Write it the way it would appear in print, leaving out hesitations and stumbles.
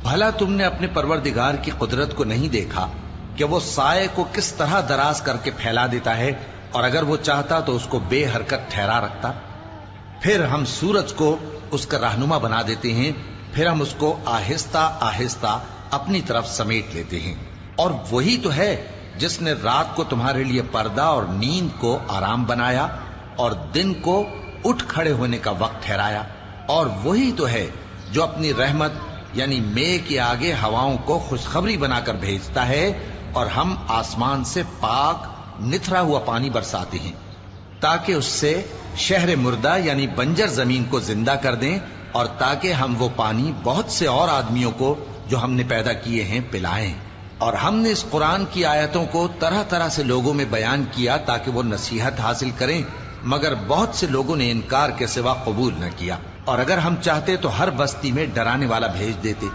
بھلا تم نے اپنے پروردگار کی قدرت کو نہیں دیکھا کہ وہ سائے کو کس طرح دراز کر کے پھیلا دیتا ہے، اور اگر وہ چاہتا تو اس کو بے حرکت ٹھہرا رکھتا؟ پھر ہم سورج کو اس کا رہنما بنا دیتے ہیں، پھر ہم اس کو آہستہ آہستہ اپنی طرف سمیٹ لیتے ہیں۔ اور وہی تو ہے جس نے رات کو تمہارے لیے پردہ اور نیند کو آرام بنایا اور دن کو اٹھ کھڑے ہونے کا وقت ٹھہرایا۔ اور وہی تو ہے جو اپنی رحمت یعنی مے کے آگے ہواؤں کو خوشخبری بنا کر بھیجتا ہے، اور ہم آسمان سے پاک نتھرا ہوا پانی برساتے ہیں تاکہ اس سے شہر مردہ یعنی بنجر زمین کو زندہ کر دیں، اور تاکہ ہم وہ پانی بہت سے اور آدمیوں کو جو ہم نے پیدا کیے ہیں پلائیں۔ اور ہم نے اس قرآن کی آیتوں کو طرح طرح سے لوگوں میں بیان کیا تاکہ وہ نصیحت حاصل کریں، مگر بہت سے لوگوں نے انکار کے سوا قبول نہ کیا۔ اور اگر ہم چاہتے تو ہر بستی میں ڈرانے والا بھیج دیتے،